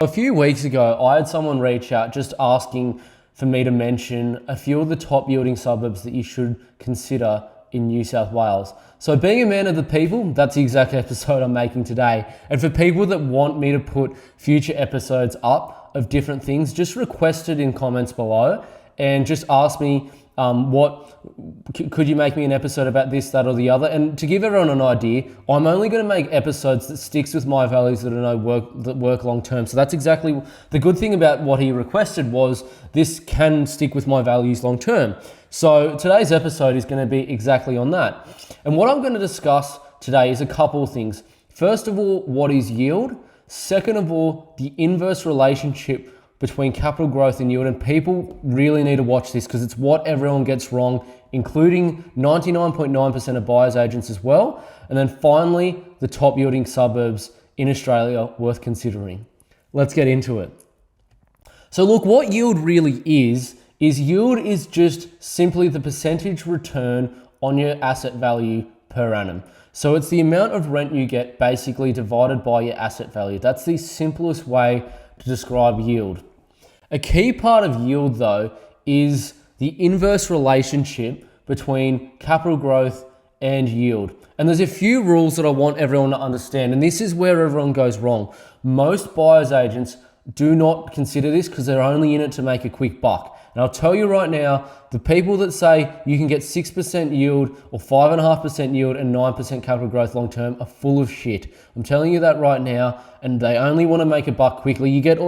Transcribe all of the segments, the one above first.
A few weeks ago, I had someone reach out just asking for me to mention a few of the top yielding suburbs that you should consider in New South Wales. So being a man of the people, that's the exact episode I'm making today. And for people that want me to put future episodes up of different things, just request it in comments below and just ask me could you make me an episode about this, that, or the other? And to give everyone an idea, I'm only going to make episodes that sticks with my values that work long term. So that's exactly the good thing about what he requested, was this can stick with my values long term. So today's episode is going to be exactly on that. And what I'm going to discuss today is a couple of things. First of all, what is yield? Second of all, the inverse relationship between capital growth and yield. And people really need to watch this because it's what everyone gets wrong, including 99.9% of buyers agents as well. And then finally, the top yielding suburbs in Australia worth considering. Let's get into it. So look, what yield really is yield is just simply the percentage return on your asset value per annum. So it's the amount of rent you get basically divided by your asset value. That's the simplest way to describe yield. A key part of yield though is the inverse relationship between capital growth and yield. And there's a few rules that I want everyone to understand, and this is where everyone goes wrong. Most buyer's agents do not consider this because they're only in it to make a quick buck. And I'll tell you right now, the people that say you can get 6% yield or 5.5% yield and 9% capital growth long term are full of shit. I'm telling you that right now, and they only want to make a buck quickly. You get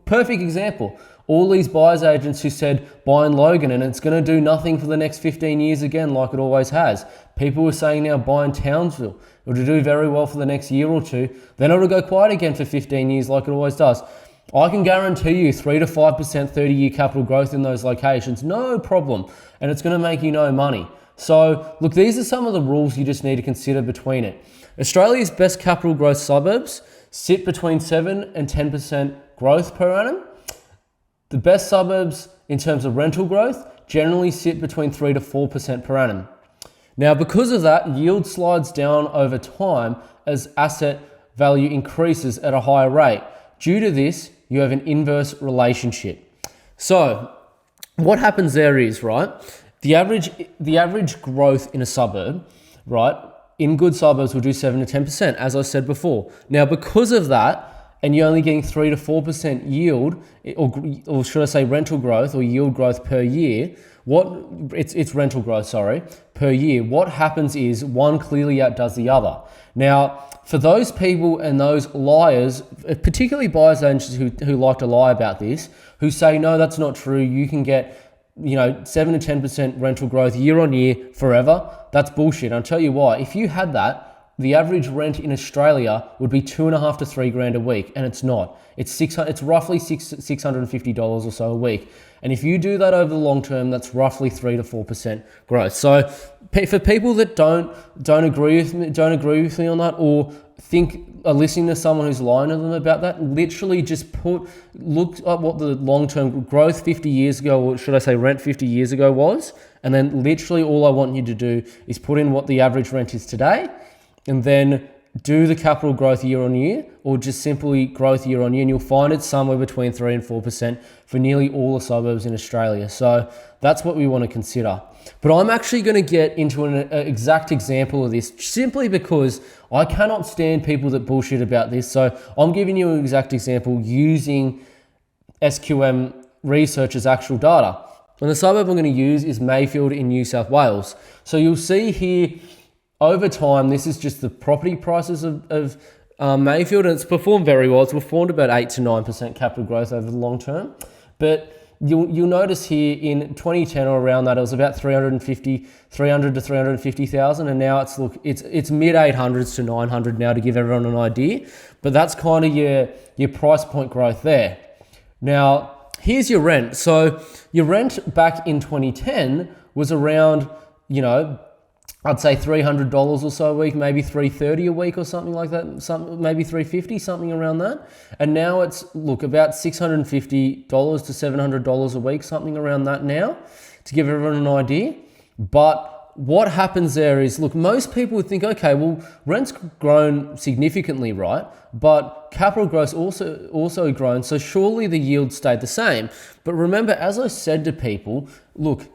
perfect example. All these buyers agents who said buy in Logan and it's going to do nothing for the next 15 years again like it always has. People were saying now buy in Townsville. It'll do very well for the next year or two. Then it'll go quiet again for 15 years like it always does. I can guarantee you 3 to 5% 30-year capital growth in those locations, no problem. And it's going to make you no money. So look, these are some of the rules you just need to consider between it. Australia's best capital growth suburbs sit between 7 and 10% growth per annum. The best suburbs in terms of rental growth generally sit between 3 to 4% per annum. Now, because of that, yield slides down over time as asset value increases at a higher rate. Due to this, you have an inverse relationship. So what happens there is, right, the average growth in a suburb, right, in good suburbs will do 7 to 10%, as I said before. Now, because of that, and you're only getting 3 to 4% yield, or should I say rental growth or yield growth per year, it's rental growth, per year. What happens is one clearly outdoes the other. Now, for those people and those liars, particularly buyers agents who like to lie about this, who say, no, that's not true, you can get 7 to 10% rental growth year on year forever, that's bullshit. I'll tell you why. If you had that, the average rent in Australia would be $2,500 to $3,000 a week, and it's not. It's roughly $650 or so a week. And if you do that over the long term, that's roughly 3 to 4% growth. So for people that don't agree with me on that, or are listening to someone who's lying to them about that, literally just look at what the long-term growth 50 years ago, or should I say rent 50 years ago was, and then literally all I want you to do is put in what the average rent is today, and then do the capital growth year on year, or just simply growth year on year, and you'll find it's somewhere between 3 and 4% for nearly all the suburbs in Australia. So that's what we want to consider. But I'm actually going to get into an exact example of this simply because I cannot stand people that bullshit about this. So I'm giving you an exact example using SQM Research's actual data. And the suburb I'm going to use is Mayfield in New South Wales. So you'll see here, over time, this is just the property prices of Mayfield, and it's performed very well. It's performed about 8 to 9% capital growth over the long term. But you'll notice here in 2010 or around that, it was about 300 to 350,000, and now it's mid 800s to 900 now, to give everyone an idea. But that's kind of your price point growth there. Now, here's your rent. So your rent back in 2010 was around, I'd say $300 or so a week, maybe $330 a week or something like that, maybe $350, something around that. And now it's, about $650 to $700 a week, something around that now, to give everyone an idea. But what happens there is, look, most people would think, okay, well, rent's grown significantly, right? But capital growth also grown, so surely the yield stayed the same. But remember, as I said to people, look,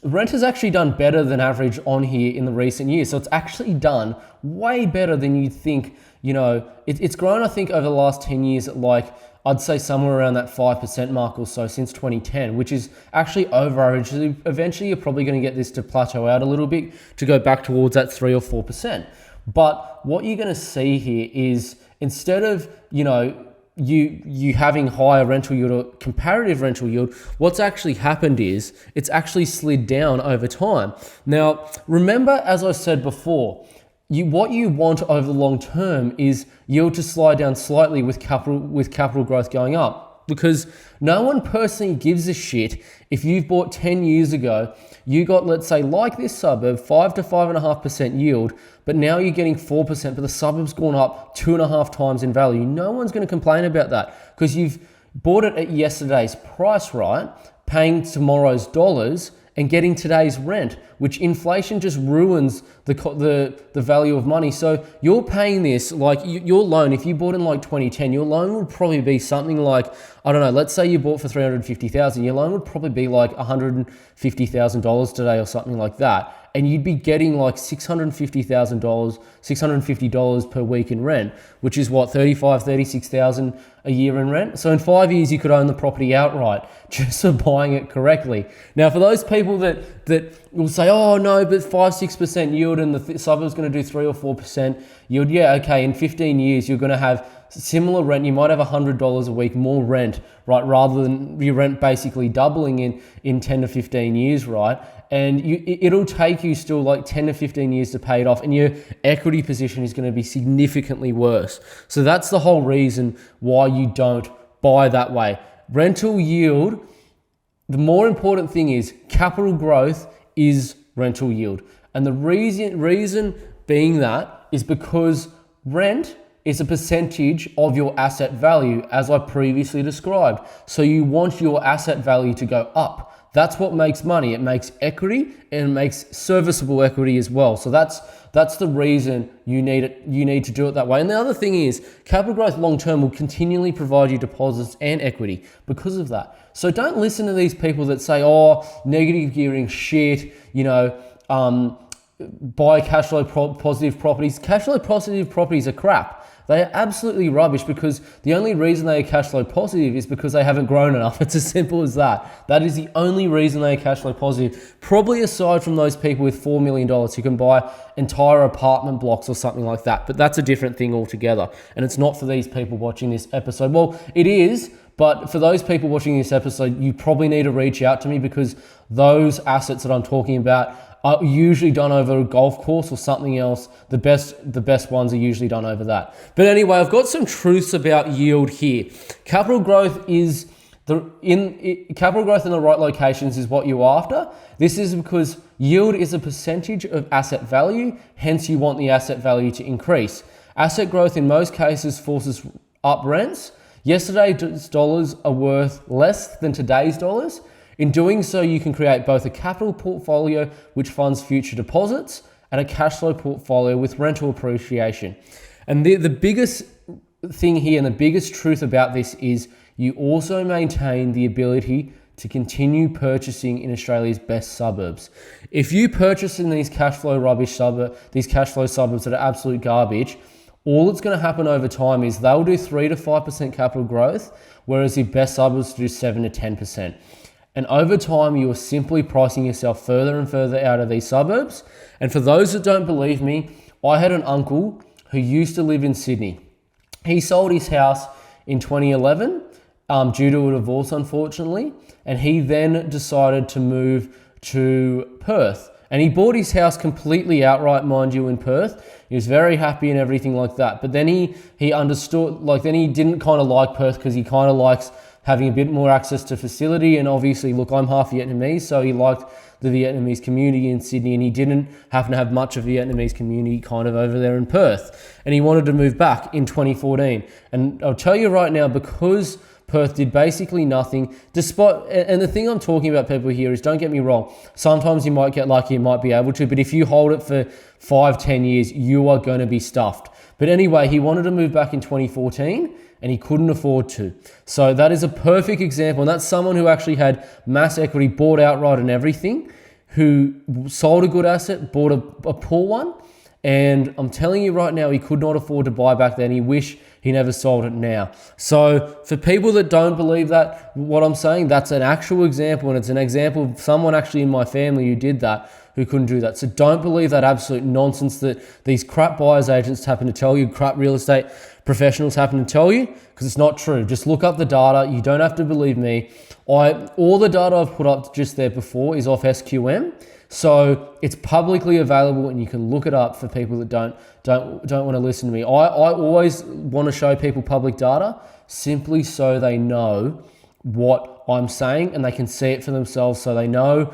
rent has actually done better than average on here in the recent years. So it's actually done way better than you'd think. It's grown, I think, over the last 10 years at like, I'd say somewhere around that 5% mark or so since 2010, which is actually over average. Eventually, you're probably going to get this to plateau out a little bit to go back towards that 3 or 4%. But what you're going to see here is, instead of, you having higher rental yield or comparative rental yield, what's actually happened is it's actually slid down over time. Now, remember, as I said before, what you want over the long term is yield to slide down slightly with capital growth going up, because no one personally gives a shit if you've bought 10 years ago, you got, let's say, like this suburb, 5 to 5.5% yield, but now you're getting 4%, but the suburb's gone up 2.5 times in value. No one's going to complain about that because you've bought it at yesterday's price, right? Paying tomorrow's dollars and getting today's rent, which inflation just ruins the value of money. So you're paying this, like your loan, if you bought in like 2010, your loan would probably be something like, I don't know, let's say you bought for $350,000, your loan would probably be like $150,000 today or something like that. And you'd be getting like $650,000, $650 per week in rent, which is what, $36,000 a year in rent. So in 5 years, you could own the property outright just for buying it correctly. Now, for those people that will say, oh no, but 5-6% yield and the suburb's going to do 3 or 4% yield. Yeah, okay, in 15 years, you're going to have similar rent. You might have $100 a week more rent, right? Rather than your rent basically doubling in 10 to 15 years, right? And it'll take you still like 10 to 15 years to pay it off, and your equity position is going to be significantly worse. So that's the whole reason why you don't buy that way. Rental yield, the more important thing is capital growth is rental yield. And the reason being that is because rent is a percentage of your asset value, as I previously described. So you want your asset value to go up. That's what makes money. It makes equity, and it makes serviceable equity as well. So that's the reason you need to do it that way. And the other thing is, capital growth long term will continually provide you deposits and equity because of that. So don't listen to these people that say, oh, negative gearing shit, buy cash flow positive properties. Cash flow positive properties are crap. They are absolutely rubbish, because the only reason they are cash flow positive is because they haven't grown enough. It's as simple as that. That is the only reason they are cash flow positive. Probably aside from those people with $4 million who can buy entire apartment blocks or something like that. But that's a different thing altogether. And it's not for these people watching this episode. Well, it is, but for those people watching this episode, you probably need to reach out to me, because those assets that I'm talking about are usually done over a golf course or something else. The best ones are usually done over that. But anyway, I've got some truths about yield here. Capital growth in the right locations is what you're after. This is because yield is a percentage of asset value, hence you want the asset value to increase. Asset growth in most cases forces up rents. Yesterday's dollars are worth less than today's dollars. In doing so, you can create both a capital portfolio which funds future deposits and a cash flow portfolio with rental appreciation. And the biggest thing here and the biggest truth about this is you also maintain the ability to continue purchasing in Australia's best suburbs. If you purchase in these cash flow suburbs that are absolute garbage, all that's going to happen over time is they'll do 3 to 5% capital growth, whereas the best suburbs do 7 to 10%. And over time, you are simply pricing yourself further and further out of these suburbs. And for those that don't believe me, I had an uncle who used to live in Sydney. He sold his house in 2011 due to a divorce, unfortunately. And he then decided to move to Perth. And he bought his house completely outright, mind you, in Perth. He was very happy and everything like that. But then he understood, then he didn't kind of like Perth, because he kind of likes having a bit more access to facility. And obviously, look, I'm half Vietnamese, so he liked the Vietnamese community in Sydney, and he didn't happen to have much of Vietnamese community kind of over there in Perth. And he wanted to move back in 2014. And I'll tell you right now, because Perth did basically nothing. Despite, and the thing I'm talking about, people here, is don't get me wrong. Sometimes you might get lucky, you might be able to, but if you hold it for 5-10 years, you are going to be stuffed. But anyway, he wanted to move back in 2014 and he couldn't afford to. So that is a perfect example. And that's someone who actually had mass equity, bought outright and everything, who sold a good asset, bought a poor one. And I'm telling you right now, he could not afford to buy back then. He wish he never sold it now. So for people that don't believe that, what I'm saying, that's an actual example. And it's an example of someone actually in my family who did that, who couldn't do that. So don't believe that absolute nonsense that these crap buyer's agents happen to tell you, crap real estate professionals happen to tell you, because it's not true. Just look up the data. You don't have to believe me. All the data I've put up just there before is off SQM. So it's publicly available and you can look it up for people that don't want to listen to me. I always want to show people public data simply so they know what I'm saying and they can see it for themselves, so they know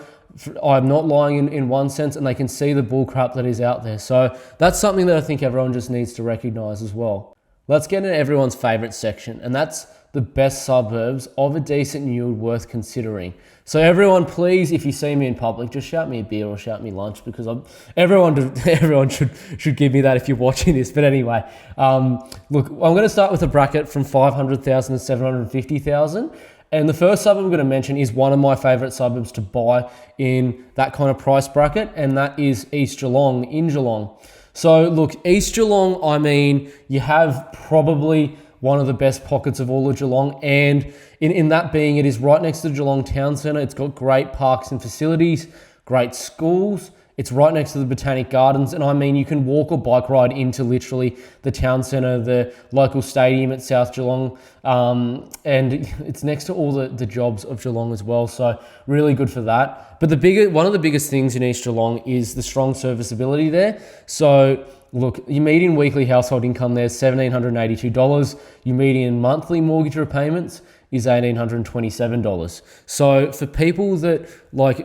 I'm not lying in one sense, and they can see the bullcrap that is out there. So that's something that I think everyone just needs to recognize as well. Let's get into everyone's favorite section, and that's the best suburbs of a decent yield worth considering. So everyone, please, if you see me in public, just shout me a beer or shout me lunch, because everyone should give me that if you're watching this. But anyway, look, I'm going to start with a bracket from 500,000 to 750,000. And the first suburb I'm going to mention is one of my favourite suburbs to buy in that kind of price bracket, and that is East Geelong, in Geelong. So look, East Geelong, I mean, you have probably one of the best pockets of all of Geelong, and in that being, it is right next to the Geelong Town Centre. It's got great parks and facilities, great schools. It's right next to the Botanic Gardens, and I mean, you can walk or bike ride into literally the town centre, the local stadium at South Geelong, and it's next to all the jobs of Geelong as well, so really good for that. But one of the biggest things in East Geelong is the strong serviceability there. So look, your median weekly household income there is $1,782. Your median monthly mortgage repayments is $1,827. So for people that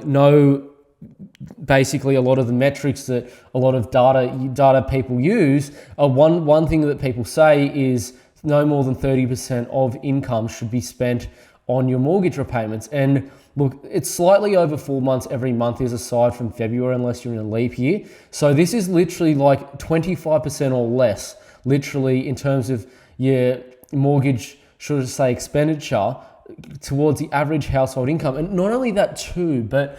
know basically a lot of the metrics that a lot of data people use, one thing that people say is no more than 30% of income should be spent on your mortgage repayments. And look, it's slightly over 4 months every month is aside from February, unless you're in a leap year. So this is literally like 25% or less, literally, in terms of your mortgage, should I say, expenditure towards the average household income. And not only that too, but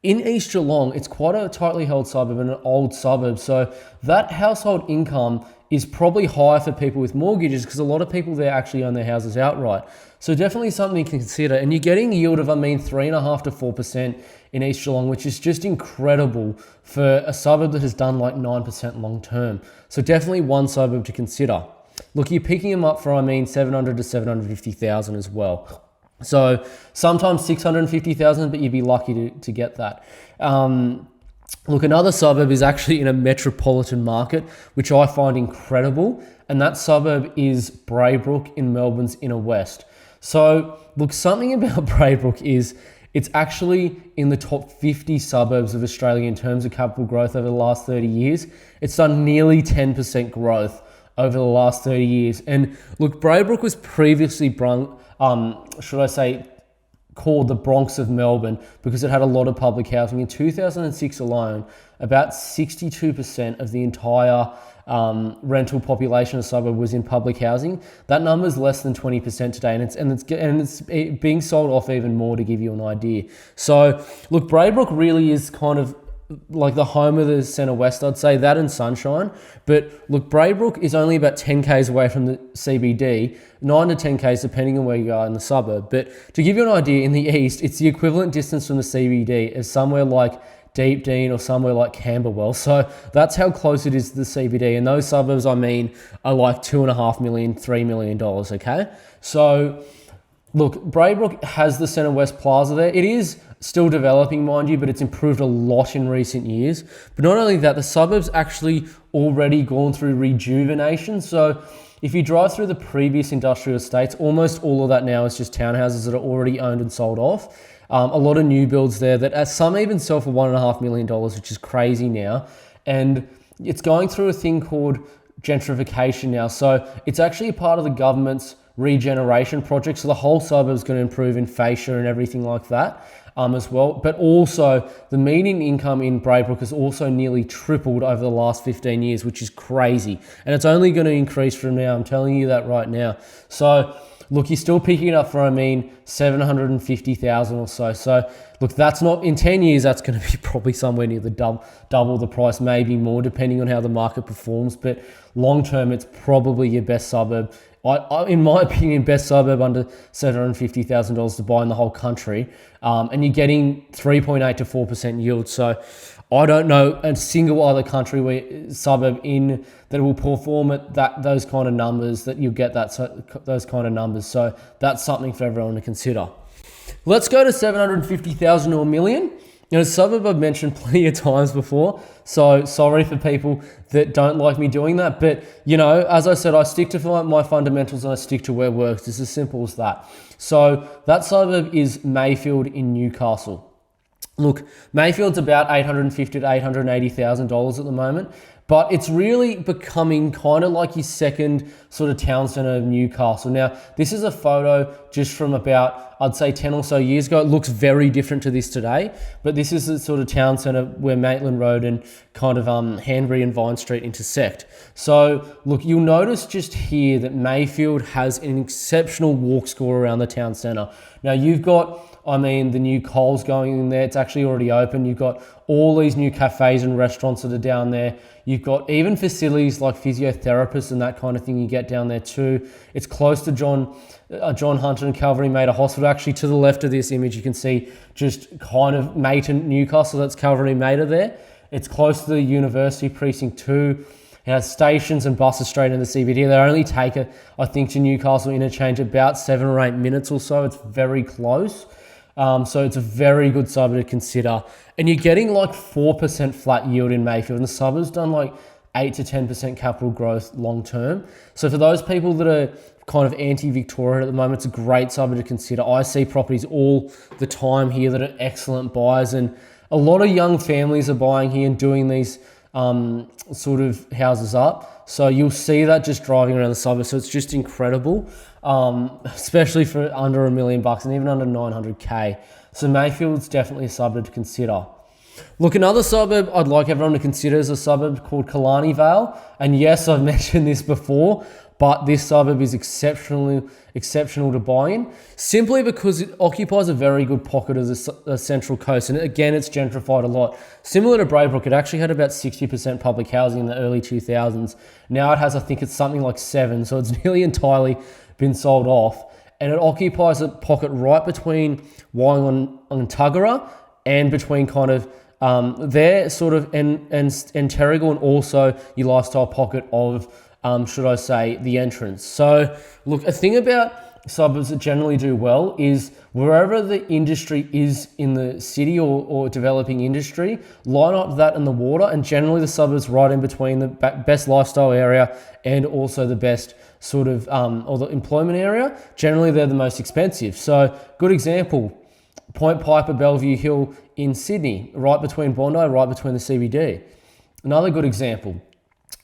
in East Geelong, it's quite a tightly held suburb and an old suburb. So that household income is probably higher for people with mortgages, because a lot of people there actually own their houses outright. So definitely something to consider. And you're getting a yield of, 3.5% to 4% in East Geelong, which is just incredible for a suburb that has done like 9% long term. So definitely one suburb to consider. Look, you're picking them up for, 700 to 750,000 as well. So sometimes 650,000, but you'd be lucky to get that. Look, another suburb is actually in a metropolitan market, which I find incredible, and that suburb is Braybrook in Melbourne's inner west. So look, something about Braybrook is it's actually in the top 50 suburbs of Australia in terms of capital growth over the last 30 years. It's done nearly 10% growth over the last 30 years. And look, Braybrook was previously called the Bronx of Melbourne because it had a lot of public housing. In 2006 alone, about 62% of the entire rental population of the suburb was in public housing. That number is less than 20% today, and it's being sold off even more, to give you an idea. So look, Braybrook really is kind of like the home of the Centre West, I'd say, that and Sunshine. But look, Braybrook is only about 10 k's away from the CBD, 9 to 10 k's depending on where you are in the suburb. But to give you an idea, in the east, it's the equivalent distance from the CBD as somewhere like Deep Dean or somewhere like Camberwell. So that's how close it is to the CBD. And those suburbs, are like $2.5 million, $3 million, okay? So look, Braybrook has the Centre West Plaza there. It is still developing, mind you, but it's improved a lot in recent years. But not only that, the suburb's actually already gone through rejuvenation. So if you drive through the previous industrial estates, almost all of that now is just townhouses that are already owned and sold off. A lot of new builds there that some even sell for $1.5 million, which is crazy now. And it's going through a thing called gentrification now. So it's actually a part of the government's regeneration project. So the whole suburb is going to improve in fascia and everything like that as well. But also the median income in Braybrook has also nearly tripled over the last 15 years, which is crazy. And it's only going to increase from now. I'm telling you that right now. So look, you're still picking it up for, 750,000 or so. So look, that's not, in 10 years, that's going to be probably somewhere near the double the price, maybe more, depending on how the market performs. But long term, it's probably your best suburb. In my opinion, best suburb under $750,000 to buy in the whole country. And you're getting 3.8 to 4% yield. So I don't know a single other country suburb in that will perform at those kind of numbers, that you'll get those kind of numbers. So that's something for everyone to consider. Let's go to 750,000 to $1 million. A suburb I've mentioned plenty of times before, so sorry for people that don't like me doing that. But, as I said, I stick to my fundamentals and I stick to where it works. It's as simple as that. So that suburb is Mayfield in Newcastle. Look, Mayfield's about $850,000 to $880,000 at the moment, but it's really becoming kind of like your second sort of town centre of Newcastle. Now, this is a photo just from about, I'd say 10 or so years ago. It looks very different to this today, but this is the sort of town centre where Maitland Road and kind of Hanbury and Vine Street intersect. So look, you'll notice just here that Mayfield has an exceptional walk score around the town centre. Now, you've got the new Coles going in there. It's actually already open. You've got all these new cafes and restaurants that are down there. You've got even facilities like physiotherapists and that kind of thing you get down there too. It's close to John Hunter and Calvary Mater Hospital. Actually, to the left of this image, you can see just kind of Mayton, Newcastle. That's Calvary Mater there. It's close to the University Precinct 2. It has stations and buses straight in the CBD. They only take, I think, to Newcastle interchange about 7 or 8 minutes or so. It's very close. So it's a very good suburb to consider. And you're getting like 4% flat yield in Mayfield. And the suburb's done like 8 to 10% capital growth long term. So for those people that are kind of anti-Victoria at the moment, it's a great suburb to consider. I see properties all the time here that are excellent buys. And a lot of young families are buying here and doing these sort of houses up. So you'll see that just driving around the suburb. So it's just incredible, especially for under $1 million and even under 900K. So Mayfield's definitely a suburb to consider. Look, another suburb I'd like everyone to consider is a suburb called Killarney Vale. And yes, I've mentioned this before, but this suburb is exceptional to buy in, simply because it occupies a very good pocket of the Central Coast. And again, it's gentrified a lot. Similar to Braybrook, it actually had about 60% public housing in the early 2000s. Now it has, I think it's something like 7, so it's nearly entirely been sold off. And it occupies a pocket right between Wyong and Tuggerah and between kind of there sort of and Terrigal, and also your lifestyle pocket of should I say, the entrance. So look, a thing about suburbs that generally do well is wherever the industry is in the city or developing industry, line up that and the water, and generally the suburbs right in between the best lifestyle area and also the best sort of or the employment area. Generally they're the most expensive. So good example, Point Piper, Bellevue Hill in Sydney, right between Bondi, right between the CBD. Another good example,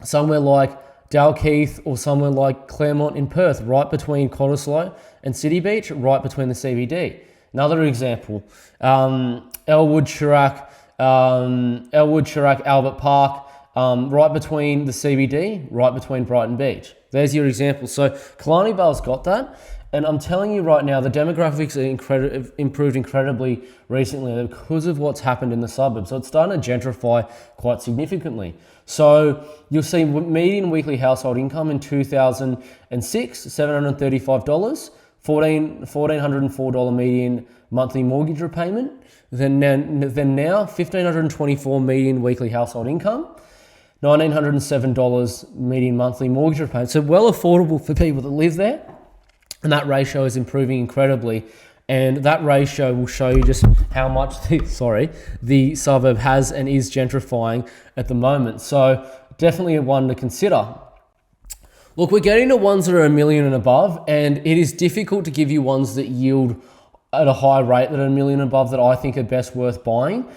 somewhere like Dalkeith or somewhere like Claremont in Perth, right between Cottesloe and City Beach, right between the CBD. Another example, Elwood, Chirac, Albert Park, right between the CBD, right between Brighton Beach. There's your example. So Killarney Vale's got that. And I'm telling you right now, the demographics are improved incredibly recently because of what's happened in the suburbs. So it's starting to gentrify quite significantly. So you'll see median weekly household income in 2006, $735, $1,404 median monthly mortgage repayment. Then now, $1,524 median weekly household income, $1,907 median monthly mortgage repayment. So well affordable for people that live there. And that ratio is improving incredibly. And that ratio will show you just how much the suburb has and is gentrifying at the moment. So definitely one to consider. Look, we're getting to ones that are $1 million and above, and it is difficult to give you ones that yield at a high rate that are $1 million and above that I think are best worth buying,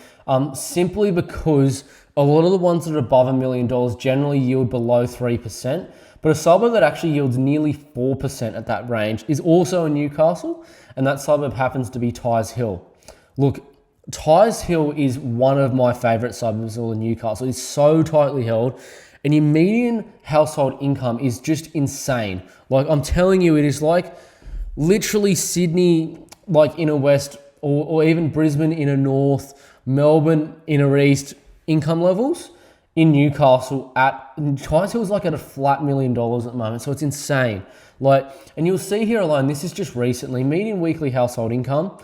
simply because a lot of the ones that are above $1 million generally yield below 3%. But a suburb that actually yields nearly 4% at that range is also in Newcastle, and that suburb happens to be Tyres Hill. Look, Tyres Hill is one of my favourite suburbs of Newcastle. It's so tightly held, and your median household income is just insane. Like, I'm telling you, it is like literally Sydney, like inner west, or even Brisbane inner north, Melbourne inner east income levels in Newcastle. Tyres Hill is like at a flat $1 million at the moment, so it's insane. Like, and you'll see here alone, this is just recently, median weekly household income,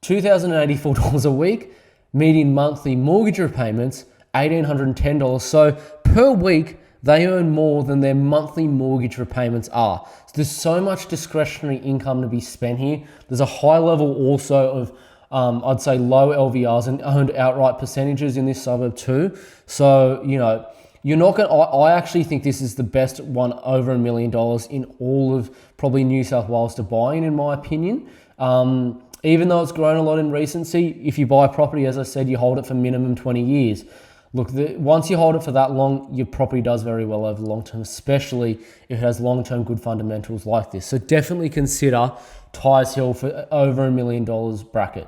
$2,084 a week, median monthly mortgage repayments, $1,810. So per week, they earn more than their monthly mortgage repayments are. So there's so much discretionary income to be spent here. There's a high level also of, I'd say, low LVRs and owned outright percentages in this suburb too. So, you know, you're not going to, I actually think this is the best one over $1 million in all of probably New South Wales to buy in my opinion. Even though it's grown a lot in recency, if you buy property, as I said, you hold it for minimum 20 years. Look, once you hold it for that long, your property does very well over the long term, especially if it has long-term good fundamentals like this. So definitely consider Tyres Hill for over $1 million bracket.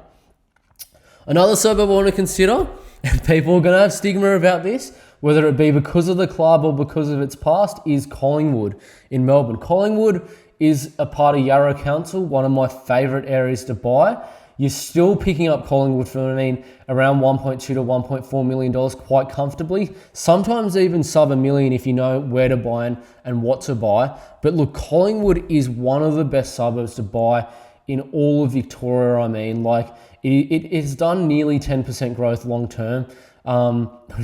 Another suburb I want to consider, and people are going to have stigma about this, whether it be because of the club or because of its past, is Collingwood in Melbourne. Collingwood is a part of Yarra Council, one of my favourite areas to buy. You're still picking up Collingwood for, around $1.2 to $1.4 million quite comfortably. Sometimes even sub $1 million if you know where to buy and what to buy. But look, Collingwood is one of the best suburbs to buy in all of Victoria. Like, it's done nearly 10% growth long term.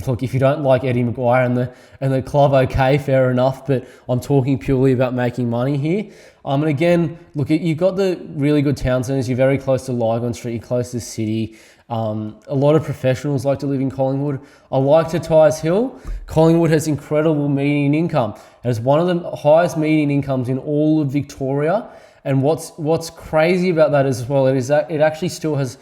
Look, if you don't like Eddie Maguire and the club, okay, fair enough, but I'm talking purely about making money here. And again, look, you've got the really good town centres. You're very close to Lygon Street. You're close to the city. A lot of professionals like to live in Collingwood. I like to Tyres Hill. Collingwood has incredible median income. It has one of the highest median incomes in all of Victoria. And what's crazy about that as well is that it actually still has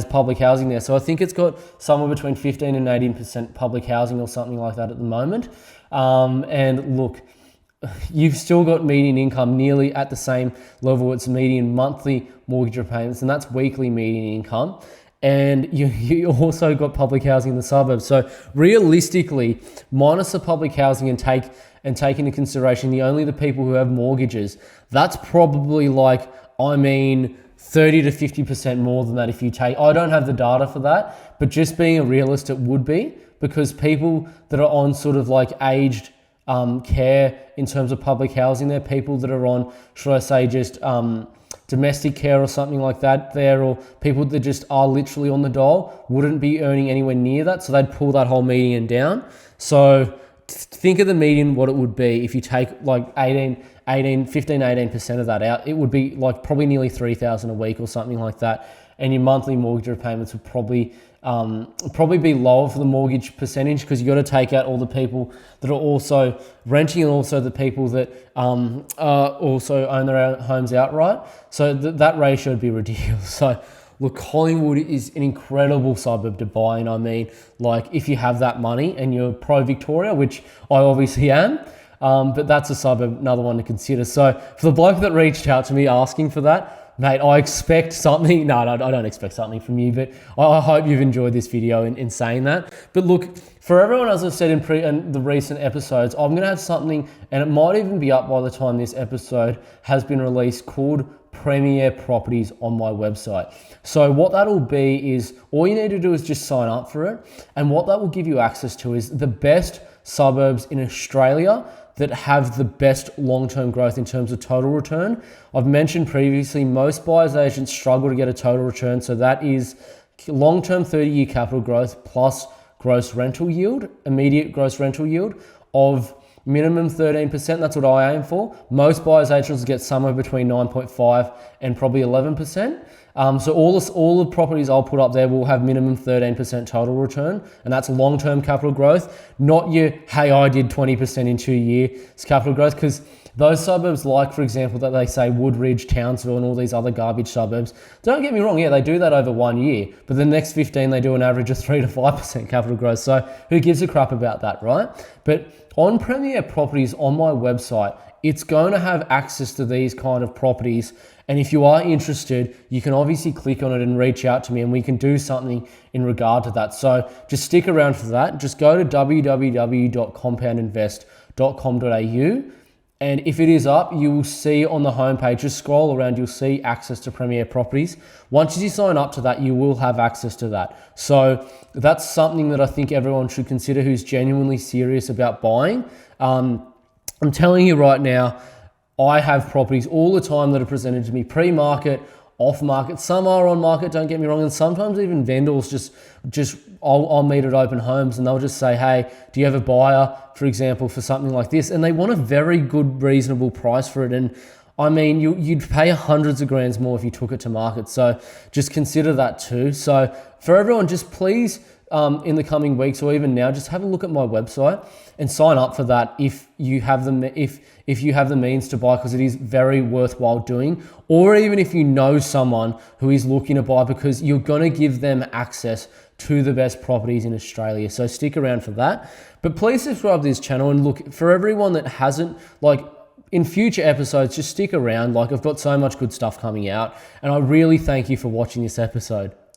public housing there. So I think it's got somewhere between 15 and 18% public housing or something like that at the moment. And look, you've still got median income nearly at the same level. It's median monthly mortgage repayments, and that's weekly median income. And you also got public housing in the suburbs. So realistically, minus the public housing and take into consideration the people who have mortgages, that's probably 30 to 50% more than that if you take, I don't have the data for that, but just being a realist, it would be, because people that are on sort of like aged care in terms of public housing, they're people that are on, should I say, just domestic care or something like that there, or people that just are literally on the dole wouldn't be earning anywhere near that, so they'd pull that whole median down. So think of the median, what it would be if you take like 18% of that out. It would be like probably nearly $3,000 a week or something like that, and your monthly mortgage repayments would probably be lower for the mortgage percentage, because you got to take out all the people that are also renting and also the people that also own their own homes outright. So that ratio would be ridiculous. So look, Collingwood is an incredible suburb to buy in. Like, if you have that money and you're pro-Victoria, which I obviously am, but that's a suburb, another one to consider. So for the bloke that reached out to me asking for that, mate, I expect something. No, I don't expect something from you, but I hope you've enjoyed this video in saying that. But look, for everyone, as I've said in the recent episodes, I'm going to have something, and it might even be up by the time this episode has been released, called Premier Properties on my website. So what that'll be is, all you need to do is just sign up for it. And what that will give you access to is the best suburbs in Australia that have the best long-term growth in terms of total return. I've mentioned previously, most buyers agents struggle to get a total return. So that is long-term 30-year capital growth plus gross rental yield, immediate gross rental yield of minimum 13%. That's what I aim for. Most buyers agents get somewhere between 9.5 and probably 11%. So all the properties I'll put up there will have minimum 13% total return, and that's long-term capital growth, not your, hey, I did 20% in 2 years capital growth, because Those suburbs, like for example, that they say Woodridge, Townsville, and all these other garbage suburbs, don't get me wrong, yeah, they do that over 1 year, but the next 15, they do an average of 3 to 5% capital growth. So who gives a crap about that, right? But on Premier Properties on my website, it's going to have access to these kind of properties. And if you are interested, you can obviously click on it and reach out to me and we can do something in regard to that. So just stick around for that. Just go to www.compoundinvest.com.au. And if it is up, you will see on the homepage, just scroll around, you'll see access to Premier Properties. Once you sign up to that, you will have access to that. So that's something that I think everyone should consider who's genuinely serious about buying. I'm telling you right now, I have properties all the time that are presented to me pre-market, off-market. Some are on market, don't get me wrong, and sometimes even vendors I'll meet at open homes and they'll just say, hey, do you have a buyer, for example, for something like this? And they want a very good, reasonable price for it. And I mean, you'd pay hundreds of grands more if you took it to market. So just consider that too. So for everyone, just please, in the coming weeks or even now, just have a look at my website and sign up for that if you have the if you have the means to buy, because it is very worthwhile doing. Or even if you know someone who is looking to buy, because you're going to give them access to the best properties in Australia. So stick around for that. But please subscribe to this channel, and look, for everyone that hasn't, like, in future episodes, just stick around. Like, I've got so much good stuff coming out, and I really thank you for watching this episode.